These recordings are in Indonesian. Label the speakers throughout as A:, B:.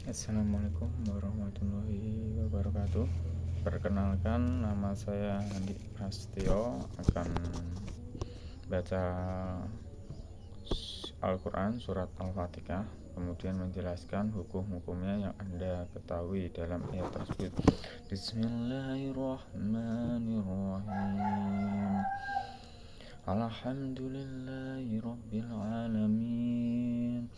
A: Assalamualaikum warahmatullahi wabarakatuh. Perkenalkan, nama saya Andi Prasetyo, akan baca Al-Quran surat Al-Fatihah, kemudian menjelaskan hukum-hukumnya yang Anda ketahui dalam ayat tersebut. Bismillahirrahmanirrahim. Alhamdulillahi rabbil alamin,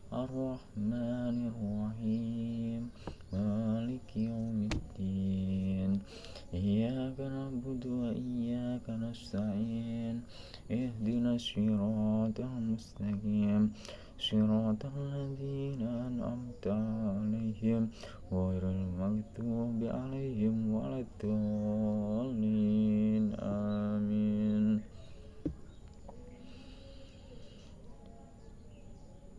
A: Ar-Rahmanir-Rahim, Maliki Yaumiddin, Iyyaka na'budu wa iyyaka nasta'in, Ihdinas siratal mustaqim, Siratal ladzina an'amta 'alaihim, ghairil maghdubi 'alaihim waladdallin. Amin.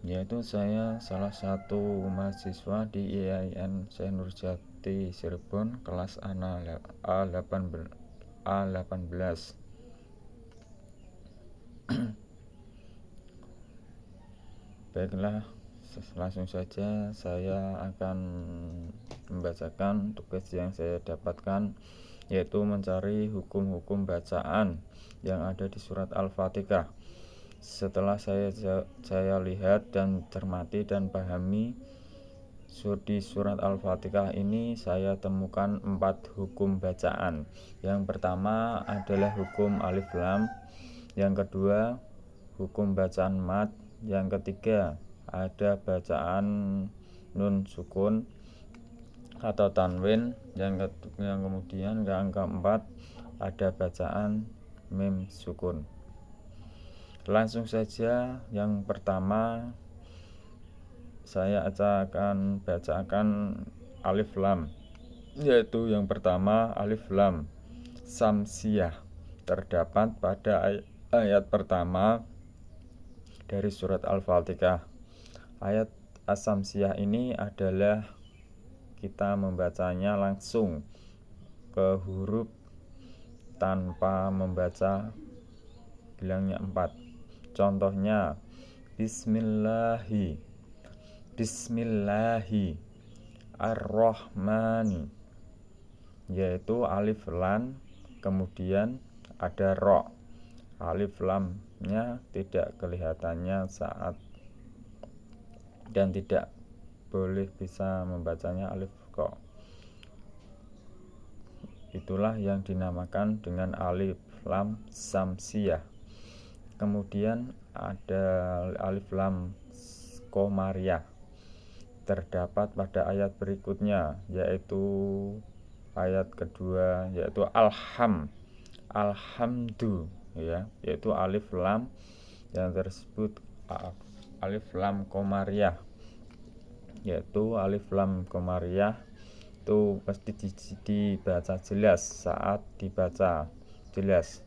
A: Yaitu saya salah satu mahasiswa di IAIN Syekh Nurjati Cirebon, kelas A18. Baiklah, langsung saja saya akan membacakan tugas yang saya dapatkan, yaitu mencari hukum-hukum bacaan yang ada di surat Al-Fatihah. Setelah saya lihat dan cermati dan pahami di surat Al-Fatihah ini, saya temukan 4 hukum bacaan. Yang pertama adalah hukum alif lam, yang kedua hukum bacaan mad, yang ketiga ada bacaan nun sukun atau tanwin, yang kemudian yang keempat ada bacaan mim sukun. Langsung saja, yang pertama saya akan bacakan alif lam, yaitu yang pertama alif lam samsiyah, terdapat pada ayat pertama dari surat Al-Fatihah. Ayat as-samsiyah ini adalah kita membacanya langsung ke huruf tanpa membaca bilangnya 4. Contohnya Bismillahi Ar-Rahmani, yaitu alif lam kemudian ada ro. Alif lamnya tidak kelihatannya saat dan tidak boleh bisa membacanya alif ro. Itulah yang dinamakan dengan alif lam samsiyah. Kemudian ada alif lam komariah, terdapat pada ayat berikutnya, yaitu ayat kedua, yaitu alhamdu, yaitu alif lam yang tersebut alif lam komariah, yaitu alif lam komariah itu pasti dibaca jelas saat dibaca jelas,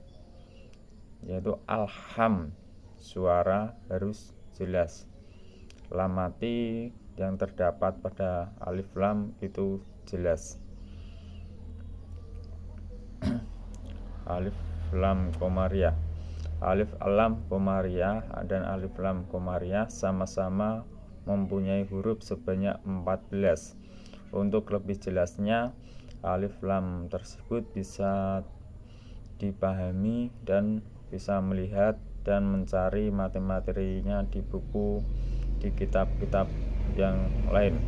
A: yaitu alham, suara harus jelas. Lam mati yang terdapat pada alif lam itu jelas. Alif lam komariah, alif lam komariah dan alif lam komariah sama-sama mempunyai huruf sebanyak 14. Untuk lebih jelasnya, alif lam tersebut bisa dipahami dan bisa melihat dan mencari materinya di buku, di kitab-kitab yang lain.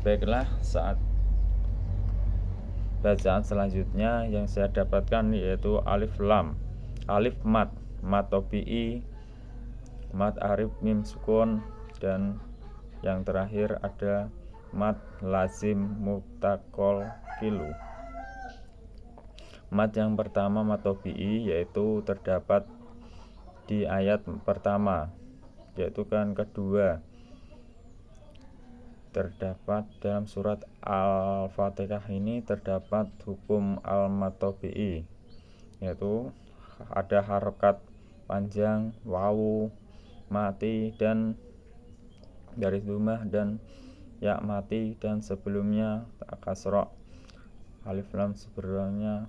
A: Baiklah, saat bacaan selanjutnya yang saya dapatkan yaitu alif lam, alif mad tobi'i, mad arif mim sukun, dan yang terakhir ada mad lazim mutakol kilu. Mad yang pertama mad tobi'i, yaitu terdapat di ayat pertama, yaitu kan kedua, terdapat dalam surat Al-Fatihah ini terdapat hukum al-mad tobi'i, yaitu ada harokat panjang, wawu mati dan garis lumah dan ya mati, dan sebelumnya kasro. Alif lam sebelumnya.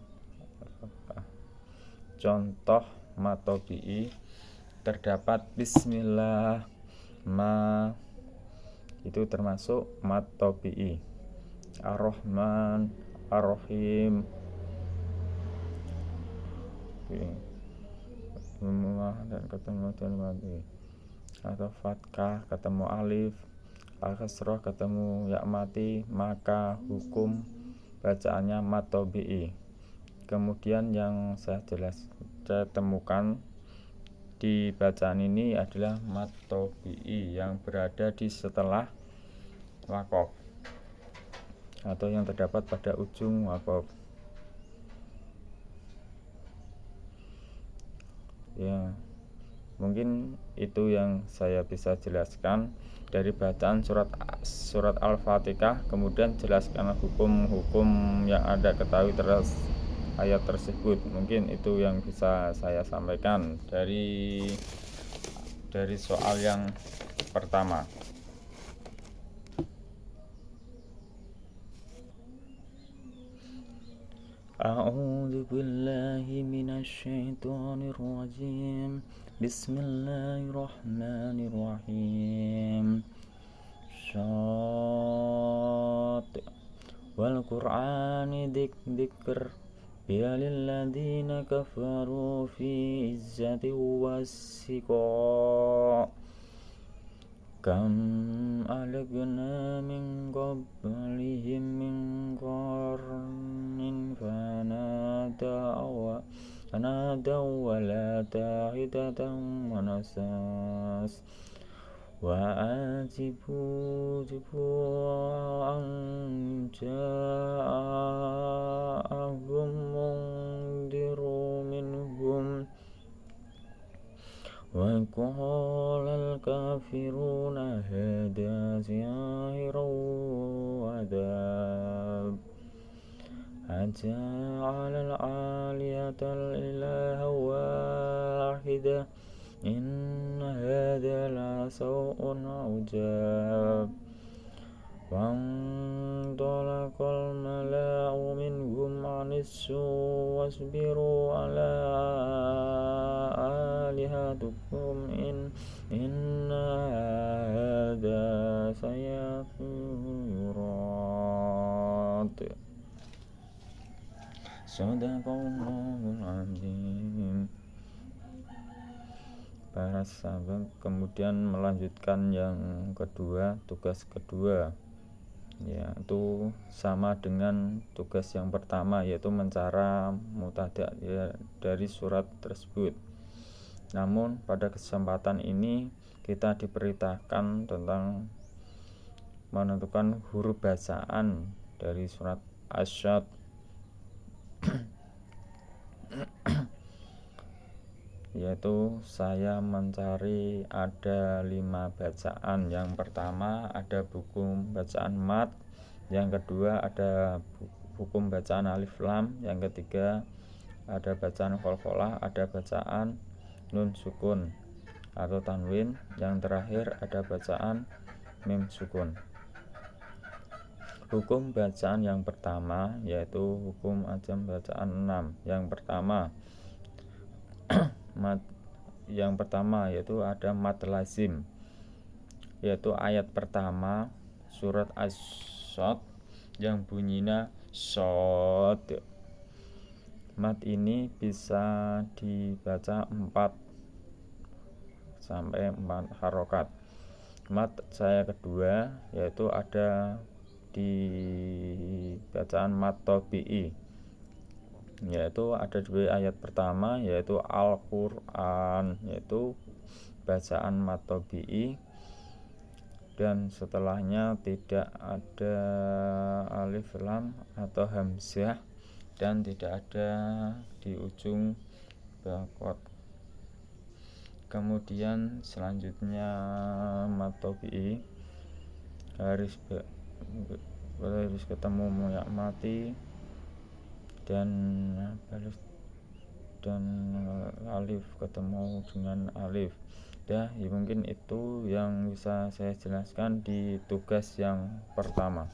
A: Contoh mad tobi'i terdapat bismillah, itu termasuk mad tabi'i. Ar-Rahman, Ar-Rahim, dan ketemu dan mati, atau fatkah ketemu alif, al-kasrah ketemu ya mati, maka hukum bacaannya mad tabi'i. Kemudian yang saya temukan di bacaan ini adalah mad tabi'i yang berada di setelah waqaf atau yang terdapat pada ujung waqaf. Ya, mungkin itu yang saya bisa jelaskan dari bacaan surat Al-Fatihah. Kemudian jelaskan hukum-hukum yang ada ketahui terus ayat tersebut. Mungkin itu yang bisa saya sampaikan dari soal yang pertama. A'udzu billahi minasy syaithanir rajim. Bismillahirrahmanirrahim. Syad wal Qur'ani dzikr lil ladzina kafaru fi izzati wasiqa. Kam ahlakna min qablihim min qarnin fanadaw wa la ta'idatan wa nasas wa ajibu an ja'ahum mundiru minhum wa qala al-kafiruna hadha sihirun wadab aja'ala al-aliyata al-ilaha wahida inna hadha la saw'un ujab wantolakal mala'u minhum anissu wasbiru ala alihatukum inna hadha sayafurad. Sadaqallahul azim. Para sahabat kemudian melanjutkan yang kedua, tugas kedua, yaitu sama dengan tugas yang pertama, yaitu mencari mubtada dari surat tersebut. Namun pada kesempatan ini kita diperintahkan tentang menentukan huruf bacaan dari surat Asy-Syadd. Yaitu saya mencari ada 5 bacaan. Yang pertama ada hukum bacaan mad, yang kedua ada hukum bacaan alif lam, yang ketiga ada bacaan qalqalah, ada bacaan nun sukun atau tanwin, yang terakhir ada bacaan mim sukun. Hukum bacaan yang pertama yaitu hukum ajam bacaan 6. Yang pertama yaitu ada mad lazim, yaitu ayat pertama surat Asy-Syadd yang bunyinya shad. Mad ini bisa dibaca 4 sampai 4 harokat. Mad saya kedua yaitu ada di bacaan mad tabi'i, yaitu ada dua ayat pertama yaitu Al-Quran, yaitu bacaan mad tabi'i, dan setelahnya tidak ada alif lam atau hamzah dan tidak ada di ujung bakot. Kemudian selanjutnya mad tabi'i harus ketemu ya mati dan alif ketemu dengan alif. Ya mungkin itu yang bisa saya jelaskan di tugas yang pertama.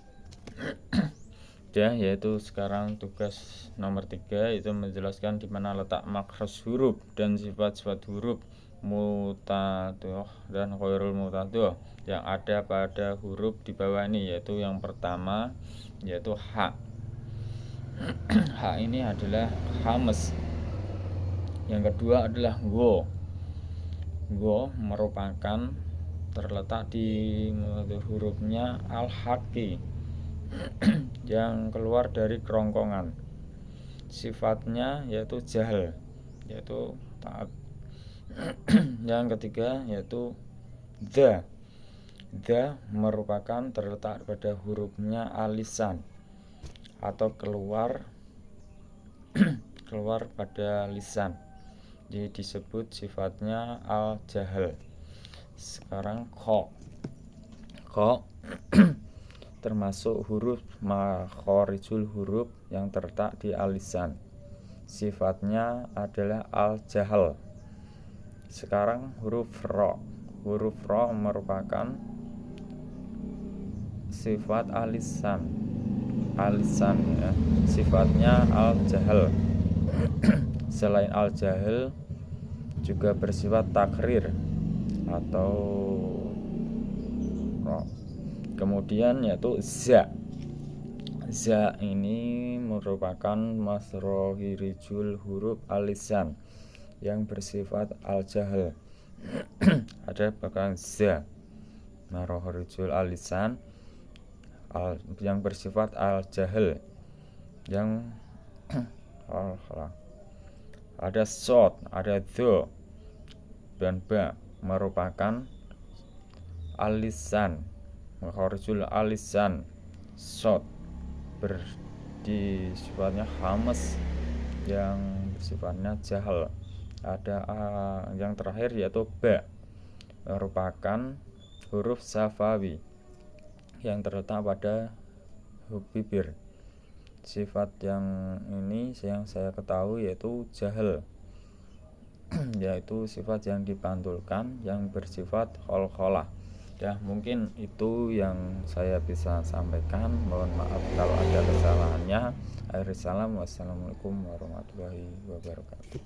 A: Yaitu sekarang tugas nomor 3, itu menjelaskan di mana letak makhraj huruf dan sifat-sifat huruf mutadoh dan ghairul mutadoh yang ada pada huruf di bawah ini, yaitu yang pertama yaitu ha. Ha ini adalah hames. Yang kedua adalah go. Go merupakan terletak di hurufnya al-haqi yang keluar dari kerongkongan. Sifatnya yaitu jahal, yaitu taat. Yang ketiga yaitu dha. Dha merupakan terletak pada hurufnya alisan atau keluar pada lisan. Jadi disebut sifatnya al-jahal. Sekarang kha. Kha termasuk huruf makharijul huruf yang terletak di alisan. Sifatnya adalah al-jahal. Sekarang huruf ra. Huruf ra merupakan sifat alisan. Alisan ya. Sifatnya al-jahal. Selain al-jahal juga bersifat takrir atau ra. Kemudian yaitu za. Za ini merupakan masrohirijul huruf alisan yang bersifat al-jahal. Ada bahkan za masrohirijul alisan yang bersifat al-jahal yang ada sod, ada dho dan ba merupakan alisan makharijul alisan. Sod di sifatnya hamas yang sifatnya jahal. Ada yang terakhir yaitu ba merupakan huruf safawi yang terletak pada bibir. Sifat yang ini yang saya ketahui yaitu jahal, yaitu sifat yang dipantulkan yang bersifat kholkholah. Ya, mungkin itu yang saya bisa sampaikan. Mohon maaf kalau ada kesalahannya. Akhirul salam, wassalamualaikum warahmatullahi wabarakatuh.